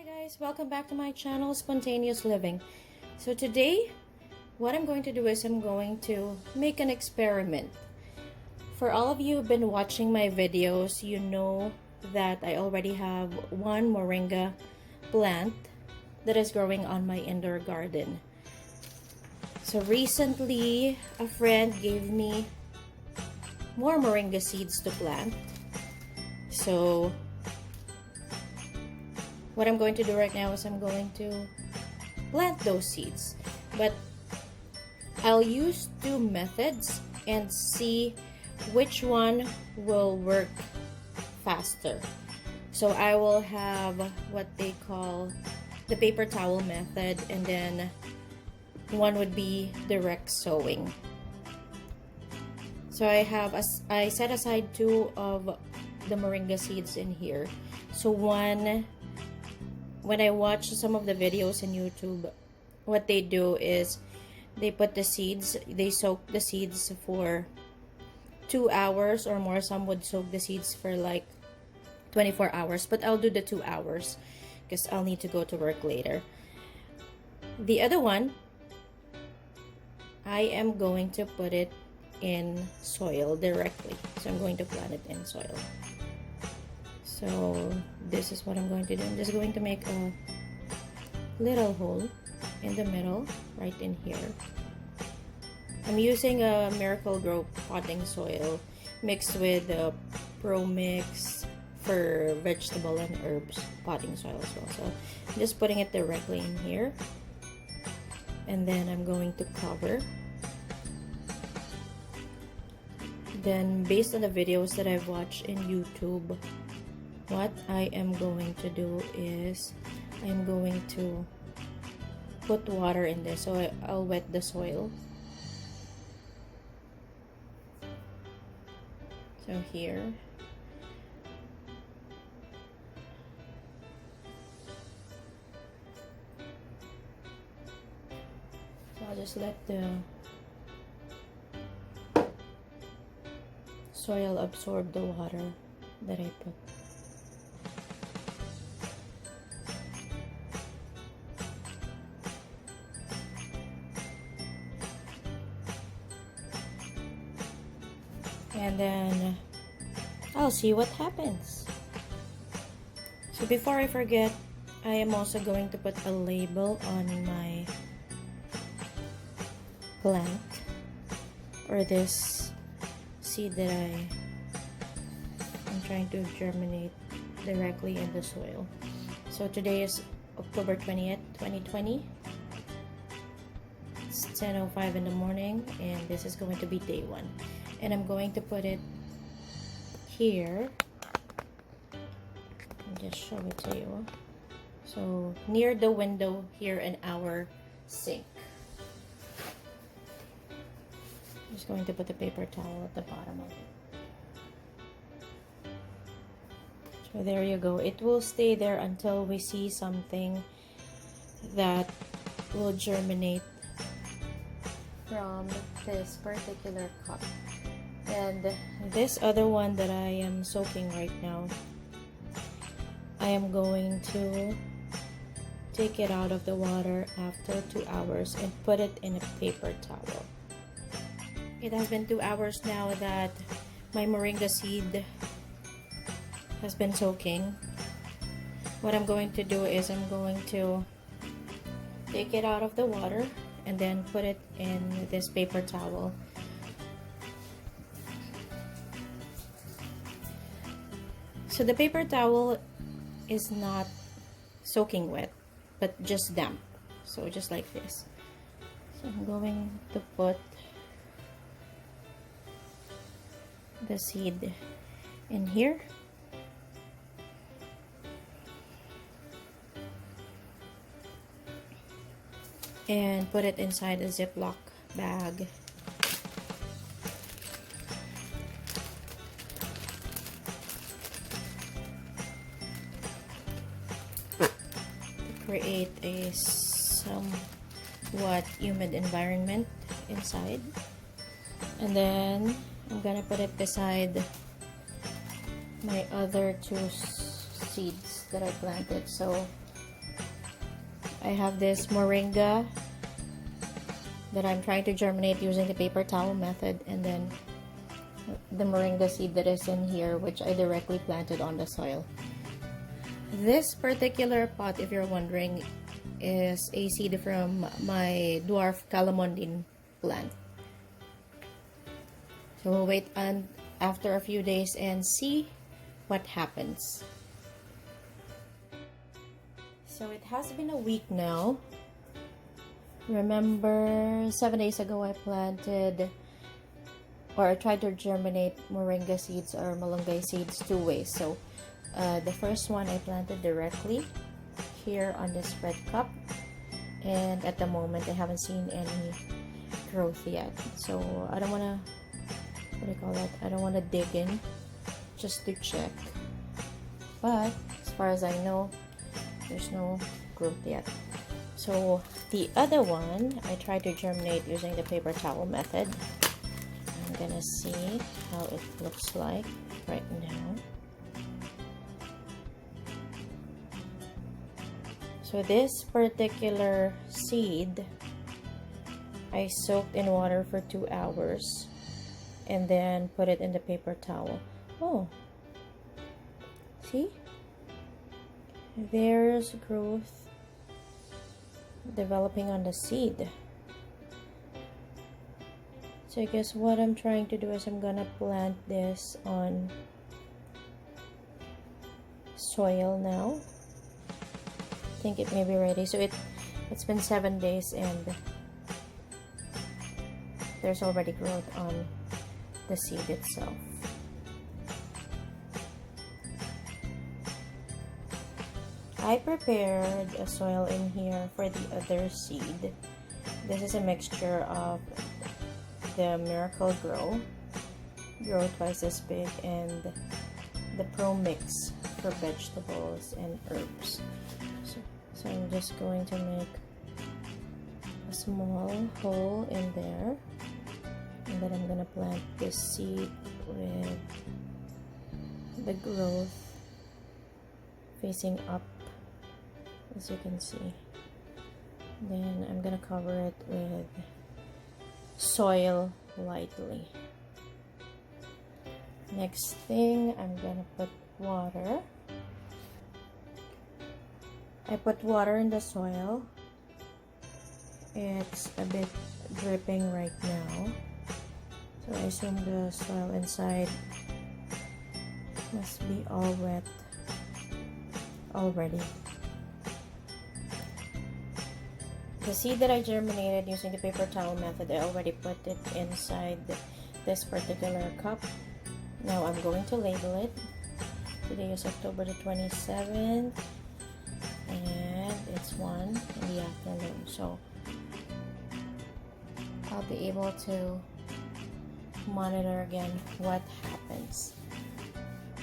Guys, welcome back to my channel, Spontaneous Living. So today, what I'm going to do is I'm going to make an experiment. For all of you who've been watching my videos, you know that I already have one Moringa plant that is growing on my indoor garden. So recently, a friend gave me more Moringa seeds to plant. So what I'm going to do right now is I'm going to plant those seeds. But I'll use two methods and see which one will work faster. So I will have what they call the paper towel method, and then one would be direct sowing. So I set aside two of the Moringa seeds in here. So when I watch some of the videos on YouTube, what they do is they put the seeds, they soak the seeds for 2 hours or more. Some would soak the seeds for like 24 hours, but I'll do the 2 hours because I'll need to go to work later. The other one, I am going to put it in soil directly. So I'm going to plant it in soil. So this is what I'm going to do. I'm just going to make a little hole in the middle, right in here. I'm using a Miracle Grow potting soil mixed with the Pro Mix for vegetable and herbs potting soil as well. So I'm just putting it directly in here. And then I'm going to cover. Then based on the videos that I've watched in YouTube, what I am going to do is I'm going to put water in this. So I'll wet the soil. So here. So I'll just let the soil absorb the water that I put. And then I'll see what happens. So before I forget, I am also going to put a label on my plant, or this seed that I'm trying to germinate directly in the soil. So today is October 20th, 2020. It's 10:05 in the morning, and this is going to be day 1. And I'm going to put it here. I'll just show it to you. So near the window here in our sink. I'm just going to put the paper towel at the bottom of it. So there you go. It will stay there until we see something that will germinate from this particular cup. And this other one that I am soaking right now, I am going to take it out of the water after 2 hours and put it in a paper towel. It has been 2 hours now that my Moringa seed has been soaking. What I'm going to do is I'm going to take it out of the water and then put it in this paper towel. So the paper towel is not soaking wet, but just damp. So just like this. So I'm going to put the seed in here. And put it inside a Ziploc bag. Create a somewhat humid environment inside. And then I'm gonna put it beside my other two seeds that I planted. So I have this Moringa that I'm trying to germinate using the paper towel method, and then the Moringa seed that is in here, which I directly planted on the soil. This particular pot, if you're wondering, is a seed from my dwarf calamondin plant. So we'll wait after a few days and see what happens. So it has been a week now. Remember, 7 days ago I planted, or I tried to germinate Moringa seeds or Malunggay seeds 2 ways. So the first one I planted directly here on the spread cup, and at the moment I haven't seen any growth yet. So I don't want to, what do you call that? I don't want to dig in just to check. But as far as I know, there's no growth yet. So the other one, I tried to germinate using the paper towel method. I'm gonna see how it looks like right now. So this particular seed, I soaked in water for 2 hours and then put it in the paper towel. Oh, see? There's growth developing on the seed. So I guess what I'm trying to do is I'm gonna plant this on soil now. I think it may be ready. So it's been 7 days and there's already growth on the seed itself. I prepared a soil in here for the other seed. This is a mixture of the Miracle Grow twice as big, and the Pro Mix for vegetables and herbs. So I'm just going to make a small hole in there, and then I'm gonna plant this seed with the growth facing up, as you can see. Then I'm gonna cover it with soil lightly. Next thing, I'm gonna put water. I put water in the soil. It's a bit dripping right now, so I assume the soil inside must be all wet already. The seed that I germinated using the paper towel method, I already put it inside this particular cup. Now I'm going to label it. Today is October the 27th and it's 1 in the afternoon. So I'll be able to monitor again what happens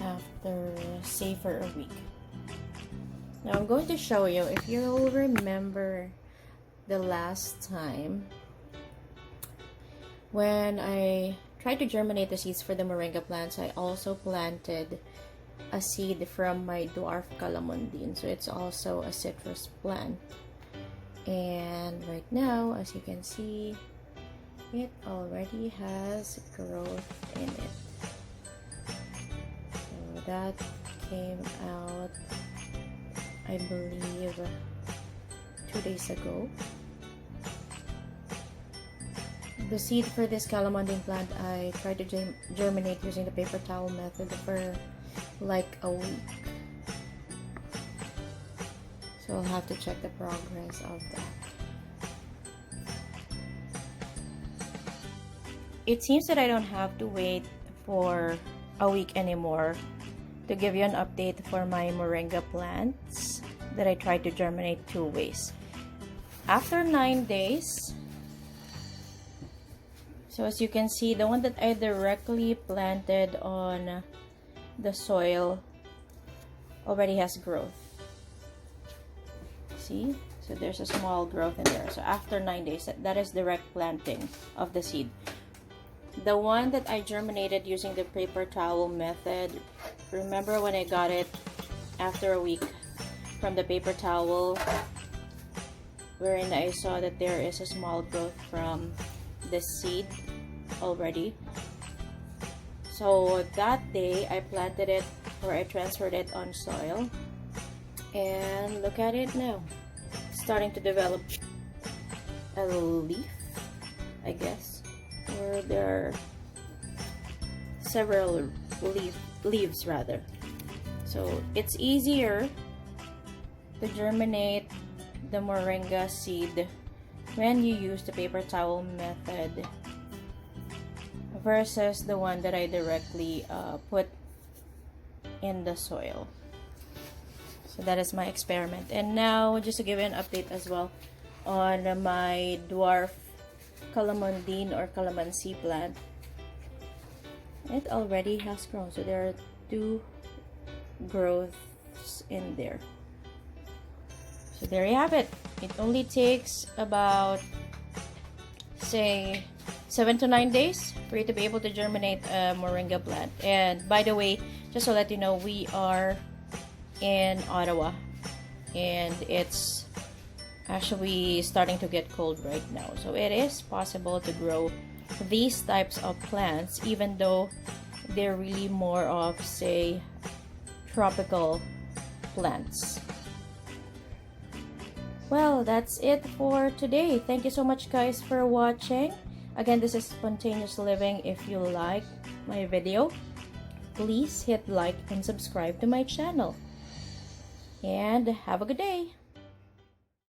after, say, for a week. Now I'm going to show you, if you'll remember the last time when I tried to germinate the seeds for the Moringa plants, I also planted a seed from my dwarf calamondin. So it's also a citrus plant. And right now, as you can see, it already has growth in it. So that came out, I believe, 2 days ago. The seed for this calamondin plant, I tried to germinate using the paper towel method for like a week. So I'll have to check the progress of that. It seems that I don't have to wait for a week anymore to give you an update for my Moringa plants that I tried to germinate 2 ways. After 9 days, so as you can see, the one that I directly planted on the soil already has growth. See? So there's a small growth in there. So after 9 days, that is direct planting of the seed. The one that I germinated using the paper towel method, remember when I got it after a week from the paper towel, wherein I saw that there is a small growth from the seed already. So that day I planted it, or I transferred it on soil, and look at it now. It's starting to develop a leaf, I guess, or there are several leaves rather. So it's easier to germinate the moringa seed when you use the paper towel method versus the one that I directly put in the soil. So that is my experiment. And now, just to give you an update as well on my dwarf calamondine or calamansi plant, it already has grown. So there are 2 growths in there. So there you have it. It only takes about, say, 7 to 9 days for you to be able to germinate a moringa plant. And by the way, just to let you know, we are in Ottawa and it's actually starting to get cold right now. So it is possible to grow these types of plants even though they're really more of, say, tropical plants. Well, that's it for today. Thank you so much, guys, for watching. Again, this is Spontaneous Living. If you like my video, please hit like and subscribe to my channel. And have a good day.